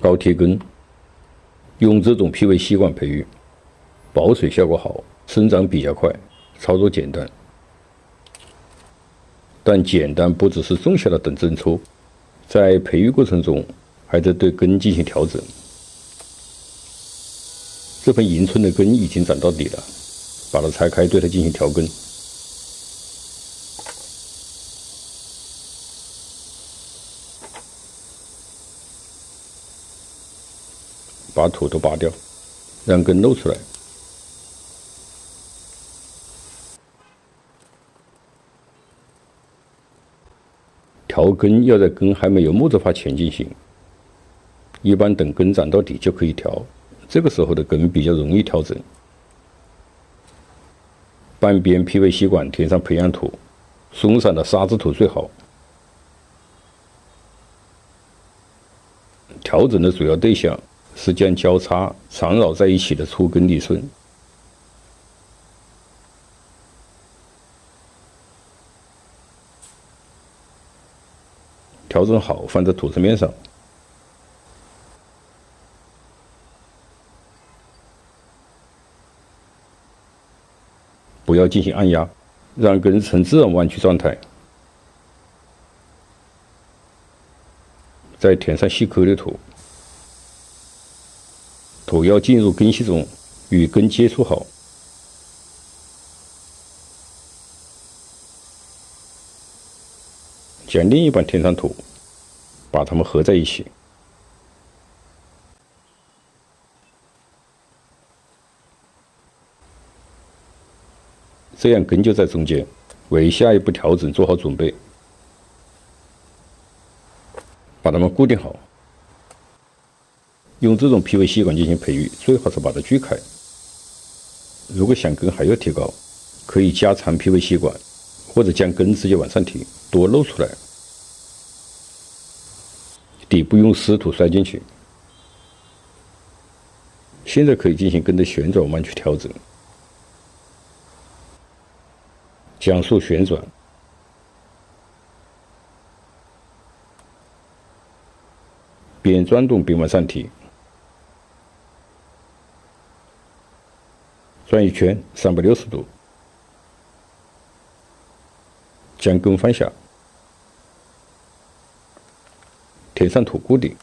高贴根，用这种脾胃吸管培育，保水效果好，生长比较快，操作简单。但简单不只是种下了等针戳，在培育过程中还得对根进行调整。这盆迎春的根已经长到底了，把它拆开，对它进行调根。把土都拔掉，让根露出来。调根要在根还没有木质化前进行，一般等根长到底就可以调，这个时候的根比较容易调整。半边脾胃吸管填上培养土，松散的沙质土最好。调整的主要对象是将交叉缠绕在一起的粗根理顺。调整好，放在土层面上。不要进行按压，让根呈自然弯曲状态。再填上细颗粒土，土要进入根系中，与根接触好。将另一半填上土，把它们合在一起。这样根就在中间，为下一步调整做好准备。把它们固定好。用这种脾胃吸管进行培育，最好是把它锯开。如果想根还要提高，可以加长脾胃吸管，或者将根直接往上提，多露出来。底部用湿土塞进去。现在可以进行根的旋转弯曲调整，加速旋转，边转动边往上提，转一圈360度，将根放下，填上土固定。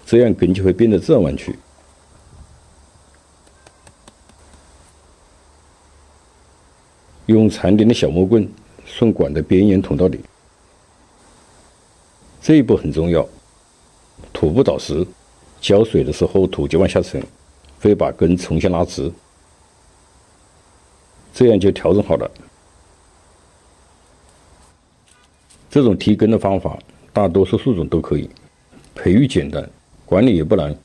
这样根就会变得自然弯曲。用长点的小木棍顺管的边缘捅到底。这一步很重要，土不倒实，浇水的时候土就往下沉，会把根重新拉直。这样就调整好了。这种提根的方法，大多数树种都可以，培育简单，管理也不难，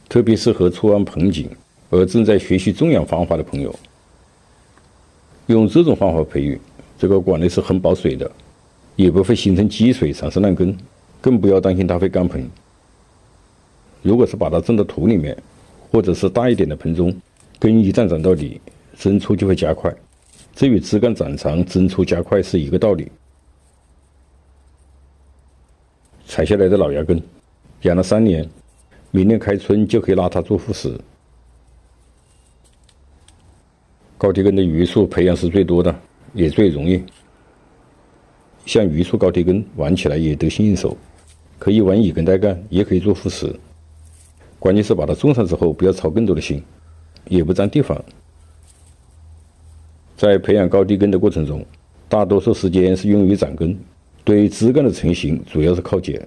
特别适合出完盆景而正在学习种养方法的朋友。用这种方法培育，这个管理是很保水的，也不会形成积水产生烂根，更不要担心它会干盆。如果是把它种到土里面，或者是大一点的盆中，根一旦长到底，针出就会加快，这与枝干长长针出加快是一个道理。采下来的老芽根，养了3年，明年开春就可以拿它做副食。高贴根的榆树培养是最多的，也最容易。像榆树高贴根玩起来也得心应手，可以玩以根带干，也可以做副食。关键是把它种上之后不要操更多的心，也不占地方。在培养高低根的过程中，大多数时间是用于长根，对枝干的成型主要是靠剪。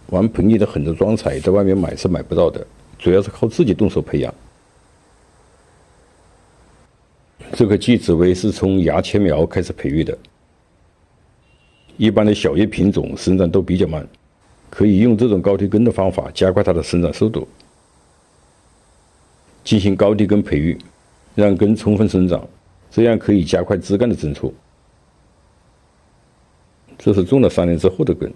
玩盆里的很多装材在外面买是买不到的，主要是靠自己动手培养。这个季紫薇是从芽切苗开始培育的，一般的小叶品种生长都比较慢，可以用这种高低根的方法加快它的生长速度。进行高低根培育，让根充分生长，这样可以加快枝干的增出。这是种了3年之后的根。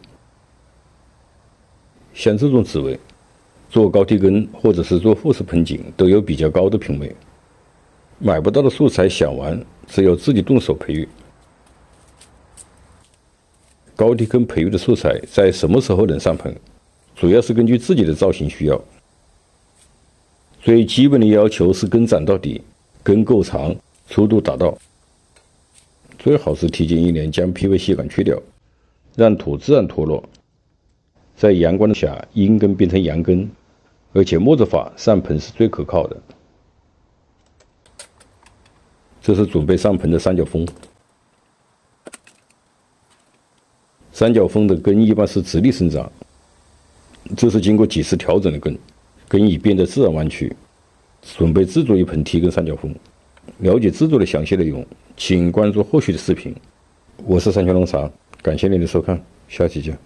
像这种紫薇，做高低根或者是做复式盆景都有比较高的品位。买不到的素材想玩，只有自己动手培育。高地根培育的素材在什么时候能上盆，主要是根据自己的造型需要。最基本的要求是根长到底，根够长，粗度达到。最好是提前1年将 PVC 管去掉，让土自然脱落。在阳光下，阴根变成阳根，而且磨子法上盆是最可靠的。这是准备上盆的三角枫。三角枫的根一般是直立生长，这是经过几次调整的根，根已变得自然弯曲。准备制作一盆提根三角枫。了解制作的详细内容，请关注后续的视频。我是三全农场，感谢您的收看，下期见。